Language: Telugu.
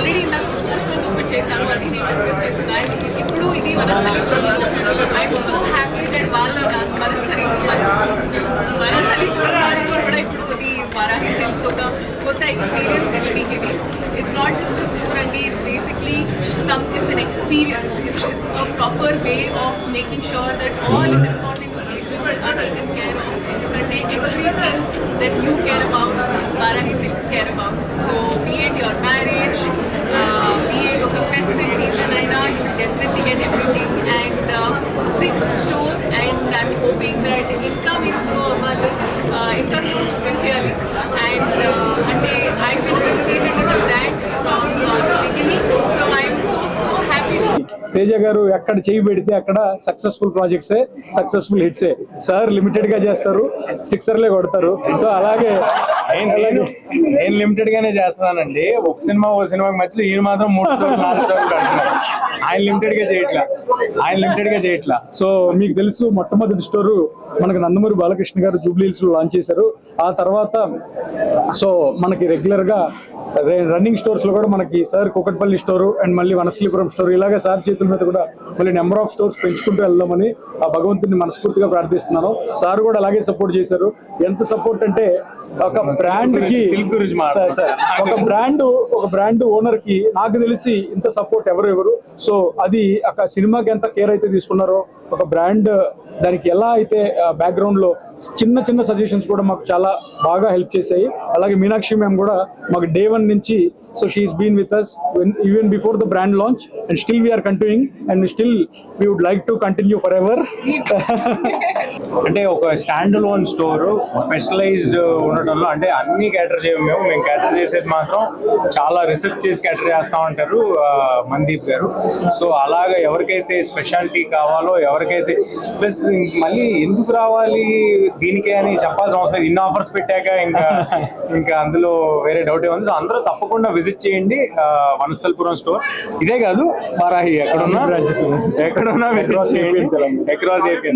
ఆల్రెడీ ఇందాక 4 స్టోర్స్ ఓపెన్ చేశాను, అది నేను డిస్కస్ చేస్తున్నాను. ఇప్పుడు ఇది Vanasthali. I'm so happy that వాళ్ళ వనస్థలి కూడా ఇప్పుడు ఇది వారాహి సిల్క్స్ ఒక కొత్త experience it will be giving. It's not just a store and it's basically it's an experience. It's a proper way of making sure that all important occasions are taken care of. You can take everything that you care about, Vaarahi Silks care about. So be it your marriage, be it a festive season, you definitely get everything. And 6th store, and I'm hoping that inka meer grow avvali, inka stores open cheyali. And I've been associated with the brand from the beginning, so I'm so happy to see. Teja గారు ఎక్కడ చేయి పెడితే అక్కడ సక్సెస్ఫుల్ ప్రాజెక్ట్సే, సక్సెస్ఫుల్ హిట్సే. సార్ లిమిటెడ్ గా చేస్తారు, సిక్సర్లే కొడతారు. సో అలాగే నేను లిమిటెడ్ గానే చేస్తున్నానండి. ఒక సినిమాకి మధ్యలో ఈయన మాత్రం 3 స్టోర్లు 4 స్టోర్లు కడుతున్నారు. ఆయన లిమిటెడ్ గా చేయట్లా. సో మీకు తెలుసు మొట్టమొదటి స్టోరు మనకి నందమూరి బాలకృష్ణ గారు జూబ్లీ హిల్స్ లో లాంచ్ చేశారు. ఆ తర్వాత సో మనకి రెగ్యులర్ గా రన్నింగ్ స్టోర్స్ లో కూడా మనకి సార్ కుకట్పల్లి స్టోరు అండ్ మళ్ళీ వనస్థలిపురం స్టోర్, ఇలాగే సార్ చేతుల మీద కూడా మళ్ళీ నెంబర్ ఆఫ్ స్టోర్స్ పెంచుకుంటూ వెళ్దామని ఆ భగవంతుని మనస్ఫూర్తిగా ప్రార్థిస్తున్నాను. సార్ కూడా అలాగే సపోర్ట్ చేశారు. ఎంత సపోర్ట్ అంటే ఒక బ్రాండ్ కి ఒక బ్రాండ్ ఓనర్ కి నాకు తెలిసి ఇంత సపోర్ట్ ఎవరు. సో అది ఒక సినిమాకి ఎంత కేర్ అయితే తీసుకున్నారో, ఒక బ్రాండ్ దానికి ఎలా అయితే బ్యాక్గ్రౌండ్ లో చిన్న సజెషన్స్ కూడా మాకు చాలా బాగా హెల్ప్ చేశాయి. అలాగే మీనాక్షి మ్యామ్ కూడా మాకు day 1 నుంచి, so she's been with us even before the brand launch, and still we are continuing and still we would like to continue forever. అంటే ఒక స్టాండ్ అలోన్ స్టోర్ స్పెషలైజ్డ్ ఉండటంలో అంటే అన్ని క్యాటర్ చేయము. మేము క్యాటర్ చేసేది మాత్రం చాలా రీసెర్చ్ చేసి క్యాటర్ చేస్తా ఉంటారు మందీప్ గారు. సో అలాగా ఎవరికైతే స్పెషాలిటీ కావాలో, ఎవరికైతే ప్లస్ మళ్ళీ ఎందుకు రావాలి దీనికే అని చెప్పాల్సిన అవసరం లేదు. ఇన్ని ఆఫర్స్ పెట్టాక ఇంకా అందులో వేరే డౌట్ ఏముంది. సో అందరూ తప్పకుండా విజిట్ చేయండి వనస్థలిపురం స్టోర్. ఇదే కాదు వారాహి ఎక్కడున్నా విజిట్ చేయండి. Across AP.